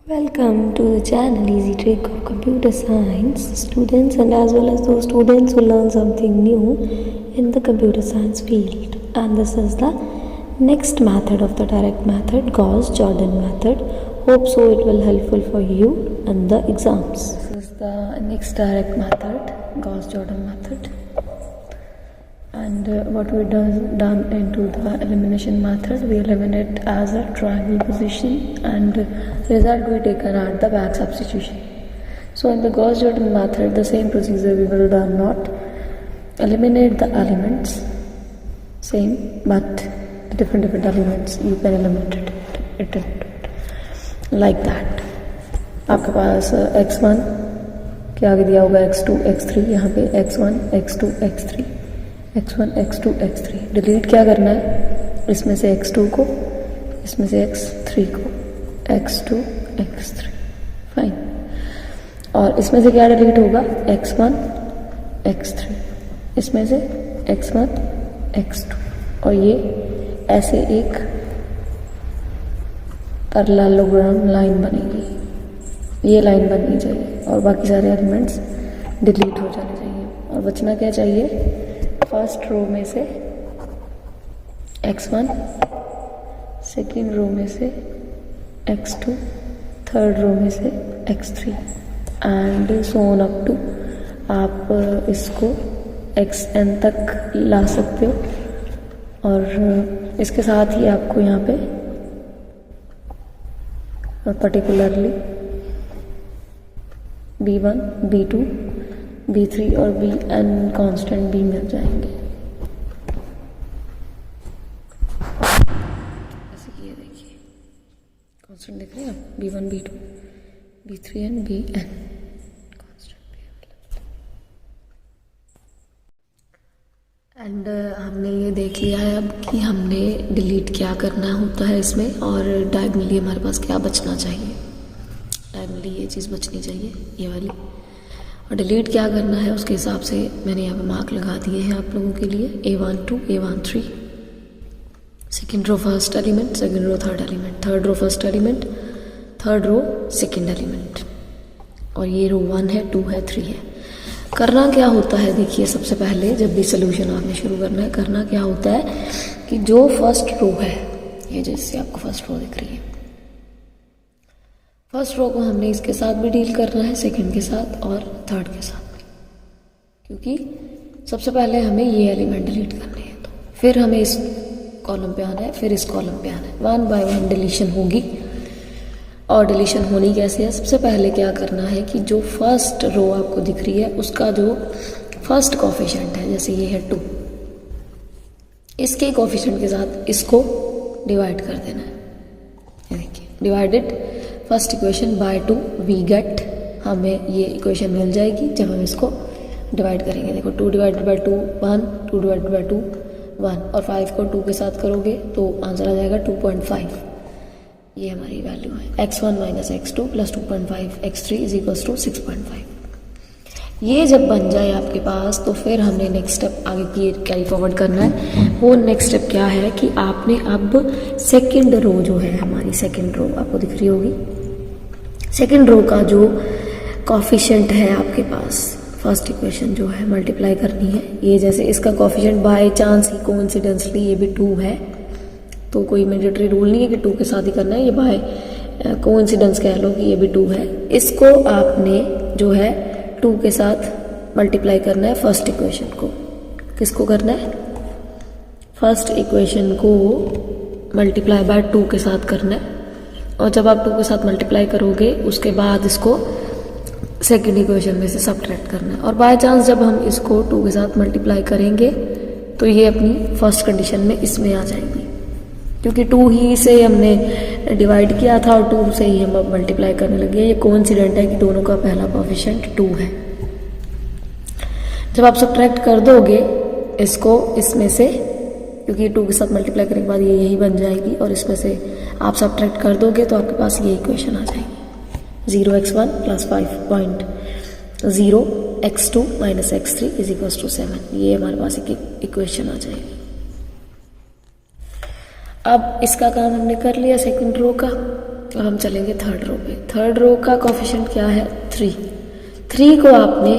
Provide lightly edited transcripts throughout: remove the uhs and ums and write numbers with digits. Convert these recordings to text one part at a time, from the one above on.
Welcome to the channel Easy Trick of Computer Science students, and as well as those students who learn something new in the computer science field. And this is the next method of the direct method, Gauss-Jordan method. Hope so it will helpful for you in the exams. This is the next direct method, Gauss-Jordan method. And what we done into the elimination method, we eliminate as a triangle position, and result we taken at the back substitution. So in the Gauss-Jordan method, the same procedure we will done, not eliminate the elements same, but the different elements you can eliminate it like that. आपके पास x1 के आगे दिया होगा x2 x3, यहाँ पे x1 x2 x3 x1 x2 x3 delete क्या करना है, इसमें से x2 को, इसमें से x3 को, x2 x3 फाइन, और इसमें से क्या डिलीट होगा, x1 x3, इसमें से x1 x2, और ये ऐसे एक पैरेललोग्राम लाइन बनेगी, ये लाइन बननी चाहिए और बाकी सारे एलिमेंट्स डिलीट हो जाने चाहिए, और बचना क्या चाहिए, फर्स्ट रो में से x1, सेकेंड रो में से x2, थर्ड रो में से x3 and so on up to आप इसको xn तक ला सकते हो। और इसके साथ ही आपको यहाँ पे पर्टिकुलरली b1, b2, b3 और bn कांस्टेंट भी मिल जाएंगे। ऐसे ये देखिए कांस्टेंट दिख रहे हैं आप, b1, b2, b3 and bn constant भी अवेलेबल। एंड हमने ये देख लिया है अब कि हमने डिलीट क्या करना होता है इसमें, और डायगोनली हमारे पास क्या बचना चाहिए। डायगोनली ये चीज़ बचनी चाहिए, ये वाली, और डिलीट क्या करना है उसके हिसाब से मैंने यहाँ पे मार्क लगा दिए हैं आप लोगों के लिए। A12 A13, second row first element, second row third element, third row first element, third row second element, और ये रो 1 है, 2 है, 3 है। करना क्या होता है, देखिए सबसे पहले जब भी सोल्यूशन आपने शुरू करना है, करना क्या होता है कि जो फर्स्ट रो है, ये जैसे आपको फर्स्ट रो दिख रही है, फर्स्ट रो को हमने इसके साथ भी डील करना है, सेकंड के साथ और थर्ड के साथ भी, क्योंकि सबसे पहले हमें ये एलिमेंट डिलीट करने हैं, तो फिर हमें इस कॉलम पे आना है, फिर इस कॉलम पे आना है। 1 बाय 1 डिलीशन होगी, और डिलीशन होनी कैसे है, सबसे पहले क्या करना है कि जो फर्स्ट रो आपको दिख रही है उसका जो फर्स्ट कोफिशिएंट है, जैसे ये है 2, इसके कोफिशिएंट के साथ इसको डिवाइड कर देना है। ये देखिए divided first equation by 2 we get, हमें ये इक्वेशन मिल जाएगी जब हम इसको डिवाइड करेंगे। देखो 2 डिवाइडेड बाय 2 1, 2 डिवाइडेड बाय 2 1, और 5 को 2 के साथ करोगे तो आंसर आ जाएगा 2.5। ये हमारी वैल्यू है, x1 minus x2 plus 2.5 x3 is equals to 6.5। ये जब बन जाए आपके पास तो फिर हमने नेक्स्ट स्टेप आगे कैरी फॉरवर्ड करना है। वो नेक्स्ट स्टेप क्या है कि आपने अब सेकंड रो जो है, हमारी सेकंड रो आपको दिख रही होगी, सेकंड रो का जो कोफिशिएंट है आपके पास, फर्स्ट इक्वेशन जो है मल्टीप्लाई करनी है। ये जैसे इसका coefficient by chance he coincidentally ये भी 2 है, तो कोई मैंडेटरी रूल नहीं है कि 2 के साथ ही करना है, ये बाय कोइंसिडेंस कह लो कि ये भी 2 है। इसको आपने जो है 2 के साथ मल्टीप्लाई करना है फर्स्ट इक्वेशन को। किसको करना है, फर्स्ट इक्वेशन को मल्टीप्लाई बाय 2 के साथ करना है, और जब आप 2 के साथ मल्टीप्लाई करोगे उसके बाद इसको सेकेंड इक्वेशन में से सब्ट्रैक्ट करना है। और बाय चांस जब हम इसको 2 के साथ मल्टीप्लाई करेंगे तो ये अपनी फर्स्ट कंडीशन में इसमें आ जाएगी, क्योंकि 2 ही से हमने डिवाइड किया था और 2 से ही हम अब मल्टीप्लाई करने लगे। ये कोइंसिडेंट है कि दोनों का पहला कोफिशिएंट 2 है। जब आप सब्ट्रैक्ट कर दोगे इसको इसमें से, क्योंकि 2 के साथ मल्टीप्लाई करने के बाद ये यही बन जाएगी, और इसमें से आप सब्ट्रैक्ट कर दोगे तो आपके पास ये इक्वेशन आ जाएगी, 0x1 plus 5.0 x2 minus x3 is equals to 7। ये हमारे पास एक इक्वेशन आ जाएगी। अब इसका काम हमने कर लिया सेकंड रो का, अब हम चलेंगे थर्ड रो पे। थर्ड रो का कोफिशिएंट क्या है? 3। 3 को आपने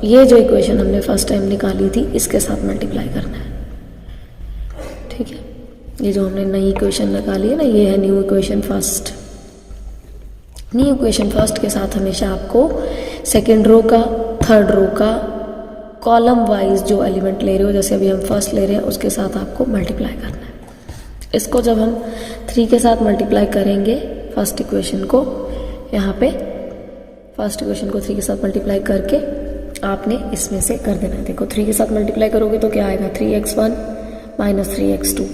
ये जो इक्वेशन हमने फर्स्ट टाइम निकाली थी इसके साथ मल्टीप्लाई करना है, ठीक है। ये जो हमने नई इक्वेशन निकाली है ना, ये है new equation first. New equation first के साथ हमेशा आपको सेकेंड रो का, थर्ड रो का कॉलम वाइज जो एलिमेंट ले रहे हो, जैसे अभी हम फर्स्ट ले रहे हैं, उसके साथ आपको मल्टीप्लाई करना है। इसको जब हम 3 के साथ मल्टीप्लाई करेंगे फर्स्ट इक्वेशन को, यहाँ पे फर्स्ट इक्वेशन को 3 के साथ मल्टीप्लाई करके आपने इसमें से कर देना है। देखो 3 के साथ मल्टीप्लाई करोगे तो क्या आएगा? 3x1 minus 3x2।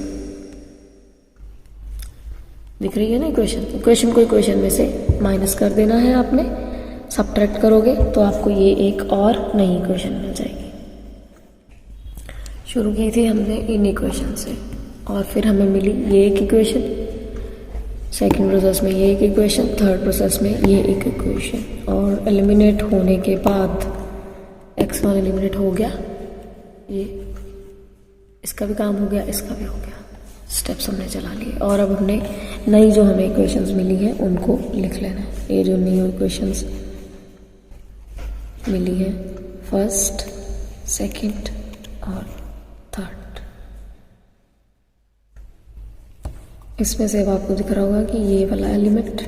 दिख रही है ना इक्वेशन? इक्वेशन को इक्वेशन में से माइनस कर देना है आपने, सब्ट्रैक्ट करोगे तो आपको ये एक और नई इक्वेशन मिल जाएगी। शुरू की थी हमने इन इक्वेशन से और फिर हमें मिली ये एक इक्वेशन, सेकंड प्रोसेस में ये एक इक्वेशन, थर्ड प्रोसेस में ये एक इक्वेशन, और एलिमिनेट होने के बाद x1 एलिमिनेट हो गया, ये इसका भी काम हो गया, इसका भी हो गया। स्टेप्स हमने चला लिए और अब हमने नई जो हमें इक्वेशंस मिली हैं उनको लिख लेना है। ये जो नई इक्वेशंस मिली है फर्स्ट, सेकंड और थर्ड, इसमें से अब आपको दिख रहा होगा कि ये वाला एलिमेंट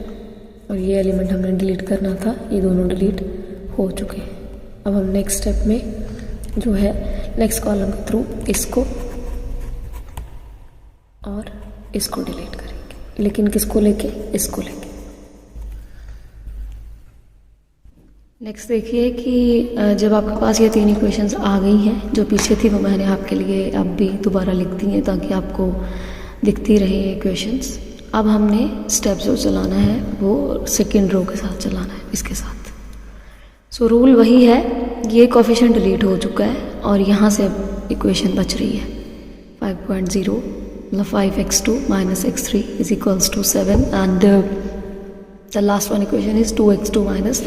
और ये एलिमेंट हमने डिलीट करना था, ये दोनों डिलीट हो चुके हैं। अब हम नेक्स्ट स्टेप में जो है नेक्स्ट कॉलम के थ्रू इसको और इसको डिलीट करेंगे, लेकिन किसको लेके? इसको लेके। नेक्स्ट देखिए कि जब आपके पास ये 3 इक्वेशंस आ गई हैं, जो पीछे थी वो मैंने आपके लिए अब भी दोबारा लिख दी हैं ताकि आपको दिखती रहे इक्वेशंस। अब हमने स्टेप जो चलाना है वो सेकेंड रो के साथ चलाना है, इसके साथ। सो रूल वही है, ये कोफिशिएंट डिलीट हो चुका है और यहाँ से अब इक्वेशन बच रही है 5.0, मतलब 5x2 minus x3 is equals to 7, and the last one equation is 2x2 minus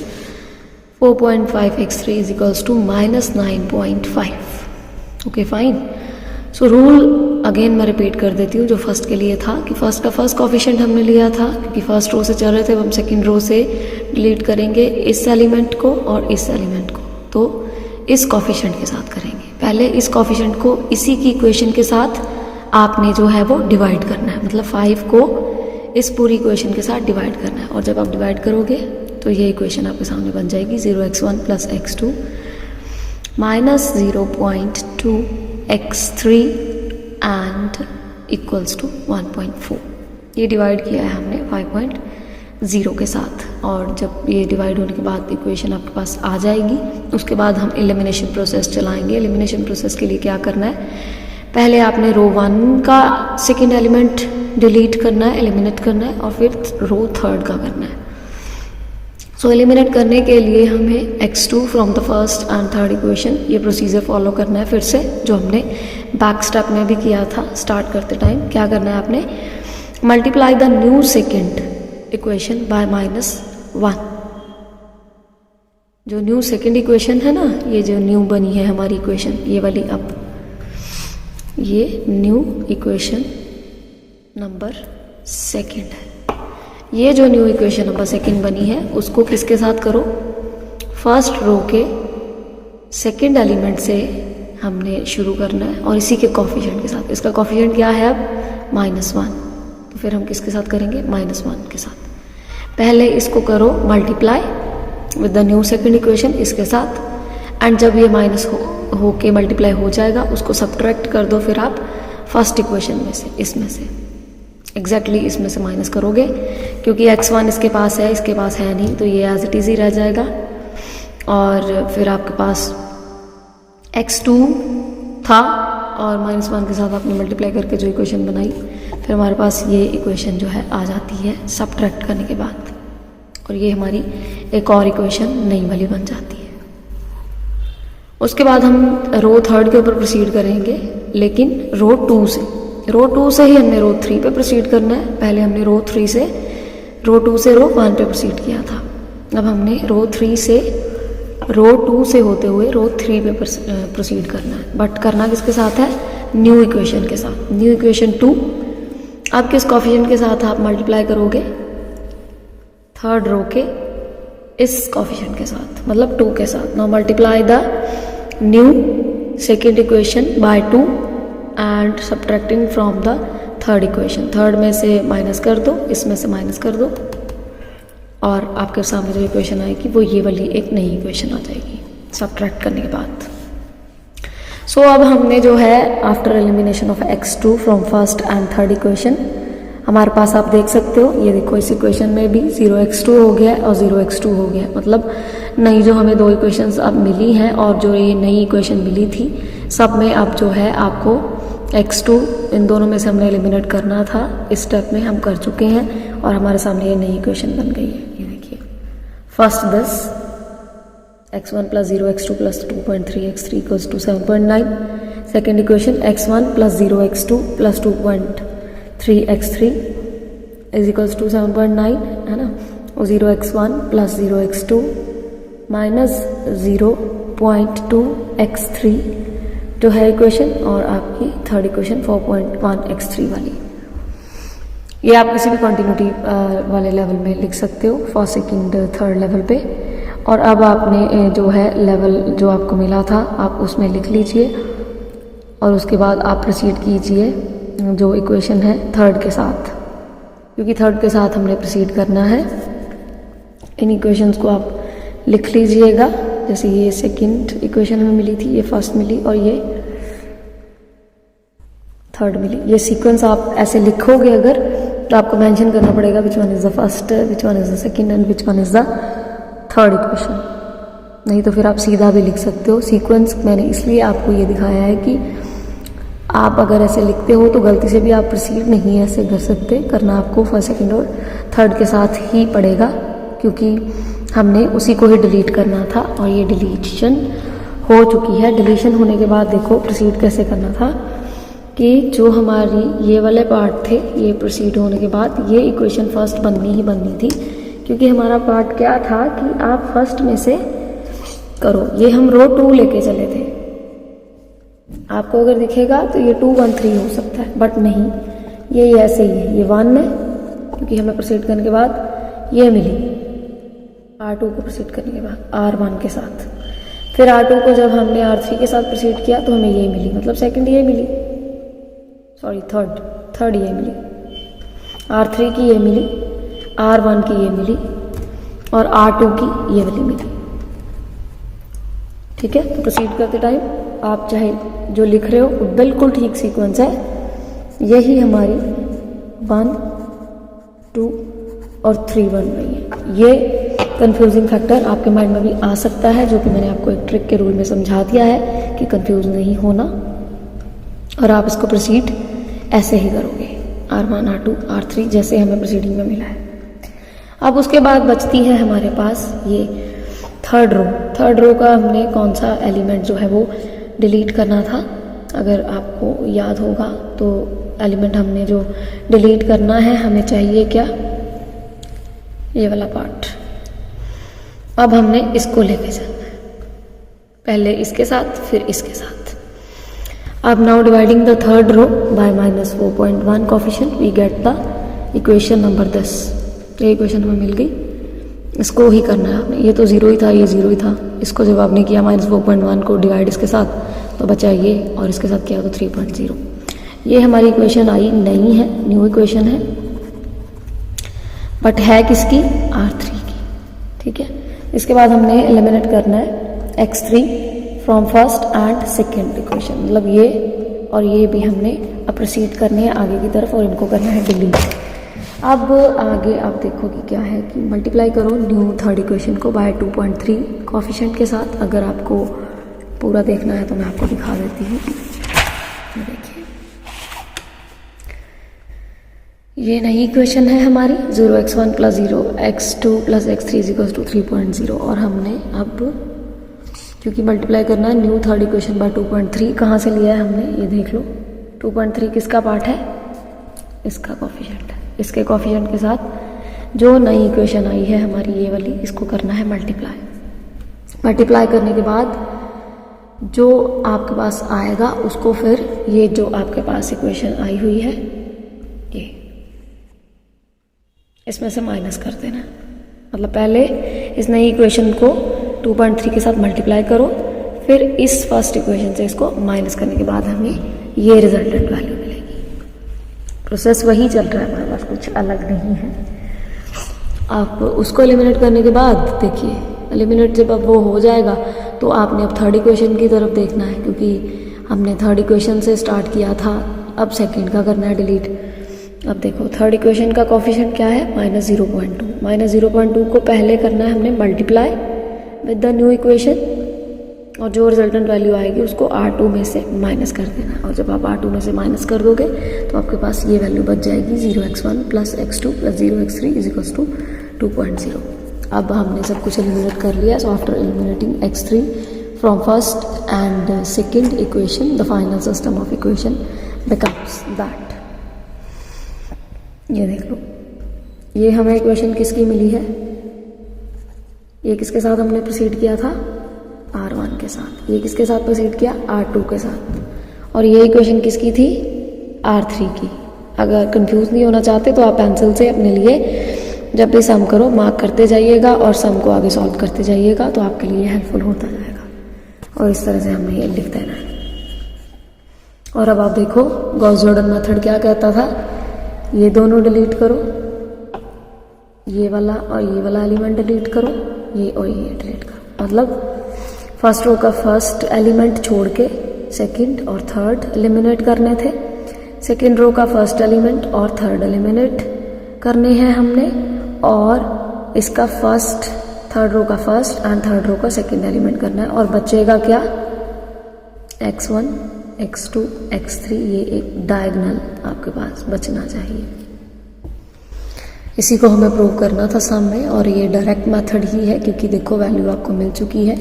4.5x3 is equals to minus 9.5. Okay fine. So rule again मैं रिपीट कर देती हूँ जो फर्स्ट के लिए था कि फर्स्ट का फर्स्ट कोफिशिएंट हमने लिया था, क्योंकि फर्स्ट रो से चल रहे थे, अब हम सेकेंड रो से डिलीट करेंगे इस एलिमेंट को और इस एलिमेंट को, तो इस कोफिशिएंट के साथ करेंगे। पहले इस कोफिशिएंट को इसी की इक्वेशन के साथ आपने जो है वो डिवाइड करना है, मतलब 5 को इस पूरी इक्वेशन के साथ डिवाइड करना है, और जब आप डिवाइड करोगे तो ये इक्वेशन आपके सामने बन जाएगी 0x1 plus x2 minus 0.2 x3 and equals to 1.4। ये डिवाइड किया है हमने 5.0 के साथ, और जब ये डिवाइड होने के बाद इक्वेशन आपके पास आ जाएगी, उसके बाद हम एलिमिनेशन प्रोसेस चलाएंगे। एलिमिनेशन प्रोसेस के लिए क्या करना है? पहले आपने रो 1 का सेकेंड एलिमेंट डिलीट करना है, एलिमिनेट करना है, और फिर रो थर्ड का करना है। सो एलिमिनेट करने के लिए हमें x2 from the first and third equation, ये प्रोसीजर फॉलो करना है फिर से, जो हमने बैक स्टेप में भी किया था स्टार्ट करते टाइम। क्या करना है आपने? Multiply the new second equation by -1। जो न्यू सेकेंड इक्वेशन है ना, ये जो न्यू बनी है हमारी इक्वेशन, ये वाली, अब ये न्यू इक्वेशन नंबर सेकेंड है। ये जो न्यू इक्वेशन नंबर सेकेंड बनी है उसको किसके साथ करो? फर्स्ट रो के सेकेंड एलिमेंट से हमने शुरू करना है और इसी के कोफिशिएंट के साथ। इसका कोफिशिएंट क्या है अब? -1, तो फिर हम किसके साथ करेंगे? -1 के साथ। पहले इसको करो multiply with the new second equation इसके साथ, एंड जब ये माइनस हो के मल्टीप्लाई हो जाएगा उसको सब्ट्रैक्ट कर दो फिर आप फर्स्ट इक्वेशन में से, इसमें से एग्जैक्टली इसमें से माइनस करोगे, क्योंकि x1 इसके पास है, इसके पास है नहीं, तो ये एज इट इज ही रह जाएगा। और फिर आपके पास x2 था और -1 के साथ आपने मल्टीप्लाई करके जो इक्वेशन बनाई, फिर हमारे पास ये इक्वेशन जो है आ जाती है सब्ट्रैक्ट करने के बाद, और ये हमारी एक और इक्वेशन नई वाली बन जाती है। उसके बाद हम रो थर्ड के ऊपर प्रोसीड करेंगे, लेकिन रो 2 से। रो 2 से ही हमने रो 3 पे प्रोसीड करना है। पहले हमने रो 2 से रो 1 पे प्रोसीड किया था। अब हमने रो 2 से होते हुए रो 3 पे प्रोसीड करना है, बट करना किसके साथ है? न्यू इक्वेशन के साथ, न्यू इक्वेशन 2। अब किस कोफिशिएंट के साथ आप मल्टीप्लाई करोगे? थर्ड रो के इस कोफिशिएंट के साथ, मतलब 2 के साथ। Now multiply the new second equation by 2 and subtracting from the third equation. Third में से माइनस कर दो, इसमें से माइनस कर दो, और आपके सामने जो इक्वेशन आएगी वो ये वाली एक नई इक्वेशन आ जाएगी सब्ट्रैक्ट करने के बाद। सो अब हमने जो है after elimination of x2 from first and third equation, हमारे पास आप देख सकते हो, ये देखो इस इक्वेशन में भी 0x2 हो गया और 0x2 हो गया, मतलब नई जो हमें 2 इक्वेशंस अब मिली हैं और जो ये नई इक्वेशन मिली थी, सब में अब जो है आपको x2 इन दोनों में से हमने एलिमिनेट करना था। इस स्टेप में हम कर चुके हैं और हमारे सामने ये नई इक्वेशन बन गई है। ये देखिए, first this x1 plus 0x2 plus 2.3x3 equals to 7.9, second equation x1 plus 0x2 plus 2.3x3 is equals to 7.9 है ना, और 0x1 plus 0x2 minus 0.2x3 जो है इक्वेशन, और आपकी थर्ड इक्वेशन 4.1x3 वाली। ये आप किसी भी कॉन्टिन्यूटी वाले लेवल में लिख सकते हो, फर्स्ट सेकेंड थर्ड लेवल पे। और अब आपने जो है लेवल जो आपको मिला था आप उसमें लिख लीजिए, और उसके बाद आप प्रोसीड कीजिए जो इक्वेशन है थर्ड के साथ, क्योंकि थर्ड के साथ हमने प्रोसीड करना है। इन इक्वेशंस को आप लिख लीजिएगा, जैसे ये सेकंड इक्वेशन हमें मिली थी, ये फर्स्ट मिली और ये थर्ड मिली। ये सीक्वेंस आप ऐसे लिखोगे अगर, तो आपको मेंशन करना पड़ेगा which one is the first, which one is the second and which one is the third equation. नहीं तो फिर आप सीधा भी लिख सकते हो। सीक्वेंस मैंने इसलिए आपको ये दिखाया है कि आप अगर ऐसे लिखते हो तो गलती से भी आप प्रोसीड नहीं ऐसे कर सकते, करना आपको फर्स्ट सेकंड और थर्ड के साथ ही पड़ेगा, क्योंकि हमने उसी को ही डिलीट करना था और ये डिलीशन हो चुकी है। डिलीशन होने के बाद देखो प्रोसीड कैसे करना था कि जो हमारी ये वाले पार्ट थे, ये प्रोसीड होने के बाद ये इक्वेशन फर्स्ट बननी ही बननी थी, क्योंकि हमारा पार्ट क्या था कि आप फर्स्ट में से करो। ये हम रो 2 लेके चले थे, आपको अगर दिखेगा तो ये 2 1 3 हो सकता है, बट नहीं, ये ऐसे ही है। ये 1 है क्योंकि हमें प्रोसीड करने के बाद ये मिली, R2 को प्रोसीड करने के बाद R1 के साथ। फिर R2 को जब हमने R3 के साथ प्रोसीड किया तो हमें ये मिली, मतलब सेकंड ये मिली, सॉरी थर्ड ये मिली, R3 की ये मिली, R1 की ये मिली और R2 की ये वाली मिली। ठीक है, तो प्रोसीड करते टाइम आप चाहे जो लिख रहे हो बिल्कुल ठीक सीक्वेंस है, यही हमारी 1 2 और 3 बन रही है। ये कंफ्यूजिंग फैक्टर आपके माइंड में भी आ सकता है, जो कि मैंने आपको एक ट्रिक के रूल में समझा दिया है कि कंफ्यूज नहीं होना, और आप इसको प्रोसीड ऐसे ही करोगे, R1 R2 R3 जैसे हमें प्रोसीडिंग में मिला है। अब उसके बाद बचती है हमारे पास ये थर्ड रो। थर्ड रो का हमने कौन सा एलिमेंट जो है वो डिलीट करना था, अगर आपको याद होगा तो एलिमेंट हमने जो डिलीट करना है, हमें चाहिए क्या, ये वाला पार्ट। अब हमने इसको लेके चलना है, पहले इसके साथ फिर इसके साथ। अब now dividing the third row by -4.1 coefficient we get the equation number 10। ये इक्वेशन हमें मिल गई, इसको ही करना है आपने। ये तो 0 ही था, ये 0 ही था, इसको जब आपने किया -4.1 को डिवाइड इसके साथ तो बचा ये, और इसके साथ किया तो 3.0। ये हमारी इक्वेशन आई नहीं है, न्यू इक्वेशन है, बट है किसकी, R3 की। ठीक है, इसके बाद हमने एलिमिनेट करना है x3 from first and second equation, मतलब ये और ये भी हमने अब प्रोसीड करने हैं आगे की तरफ और इनको करना है डिलीट। अब आगे आप देखो कि क्या है कि मल्टीप्लाई करो न्यू थर्ड इक्वेशन को बाय 2.3 कोफिशिएंट के साथ। अगर आपको पूरा देखना है तो मैं आपको दिखा देती हूँ। देखिए, ये नई इक्वेशन है हमारी 0x1 + 0x2 + x3 = 3.0, और हमने अब क्योंकि मल्टीप्लाई करना है न्यू थर्ड इक्वेशन बाय 2.3, कहाँ से लिया है हमने ये देख लो। 2.3 किसका पार्ट है, इसका कोफिशिएंट है। इसके कोफिशिएंट के साथ जो नई इक्वेशन आई है हमारी ये वाली, इसको करना है मल्टीप्लाई। मल्टीप्लाई करने के बाद जो आपके पास आएगा उसको फिर ये जो आपके पास इक्वेशन आई हुई है ये इसमें से माइनस कर देना। मतलब पहले इस नई इक्वेशन को 2.3 के साथ मल्टीप्लाई करो, फिर इस फर्स्ट इक्वेशन से इसको माइनस करने के बाद हमें ये रिजल्टेंट वैल्यू मिलेगी। प्रोसेस वही चल रहा है हमारे पास, कुछ अलग नहीं है। आप उसको एलिमिनेट करने के बाद देखिए, एलिमिनेट जब अब वो हो जाएगा तो आपने अब थर्ड इक्वेशन की तरफ देखना है, क्योंकि हमने थर्ड इक्वेशन से स्टार्ट किया था, अब सेकंड का करना है डिलीट। अब देखो थर्ड इक्वेशन का कोफिशिएंट क्या है, -0.2। -0.2 को पहले करना है हमने multiply with the new equation, और जो रिजल्टेंट वैल्यू आएगी उसको R2 में से माइनस कर देना है। और जब आप R2 में से माइनस कर दोगे तो आपके पास ये वैल्यू बच जाएगी 0x1 + x2 + 0x3 = 2.0। अब हमने सब कुछ एलिमिनेट कर लिया। So after eliminating x3 from first and second equation, the final system of equation becomes that. ये देख लो, ये हमें इक्वेशन किसकी मिली है, ये किसके साथ हमने प्रोसीड किया था, R1 के साथ। ये किसके साथ प्रोसीड किया, R2 के साथ। और ये इक्वेशन किसकी थी, R3 की। अगर कंफ्यूज नहीं होना चाहते तो आप पेंसिल से अपने लिए जब भी सम करो मार्क करते जाइएगा और सम को आगे सॉल्व करते जाइएगा, तो आपके लिए हेल्पफुल होता जाएगा। और इस तरह से हमने ये लिख देना है। और अब आप देखो गॉस जॉर्डन मेथड क्या कहता था, ये दोनों डिलीट करो, ये वाला और ये वाला एलिमेंट डिलीट करो, ये और ये डिलीट करो। मतलब फर्स्ट रो का फर्स्ट एलिमेंट छोड़ के सेकंड और थर्ड एलिमिनेट करने थे, सेकंड रो का फर्स्ट एलिमेंट और थर्ड एलिमिनेट करने हैं हमने, और इसका फर्स्ट, थर्ड रो का फर्स्ट एंड थर्ड रो का सेकंड एलिमेंट करना है। और बचेगा क्या, x1 x2 x3, ये एक डायगोनल आपके पास बचना चाहिए। इसी को हमें प्रूव करना था सम में, और ये डायरेक्ट मेथड ही है, क्योंकि देखो वैल्यू आपको मिल चुकी है,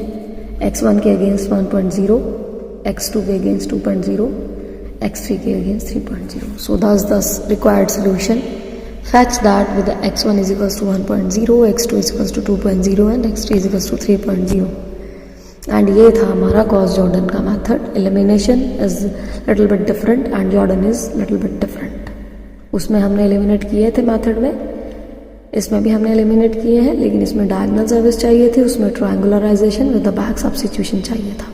x1 के अगेंस्ट 1.0, x2 के अगेंस्ट 2.0, x3 के against 3.0। So thus required solution, fetch that with the x1 = 1.0, x2 = 2.0 and x3 = 3.0। And ये था हमारा गॉस जॉर्डन का method. Elimination is little bit different and Jordan is little bit different. उसमें हमने eliminate किए थे method में, इसमें भी हमने एलिमिनेट किए हैं, लेकिन इसमें डायगोनल सर्विस चाहिए थी, उसमें ट्रायंगुलराइजेशन विद द बैक सब्स्टिट्यूशन चाहिए था।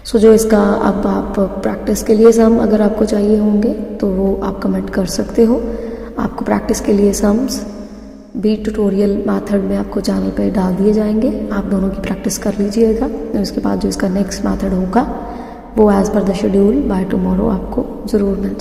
सो जो इसका अब आप प्रैक्टिस के लिए सम अगर आपको चाहिए होंगे तो वो आप कमेंट कर सकते हो। आपको प्रैक्टिस के लिए सम्स भी ट्यूटोरियल मेथड में आपको चैनल पे डाल दिए जाएंगे, आप दोनों की प्रैक्टिस कर लीजिएगा। और उसके बाद जो इसका नेक्स्ट मेथड होगा वो as per the schedule by tomorrow आपको ज़रूर मिल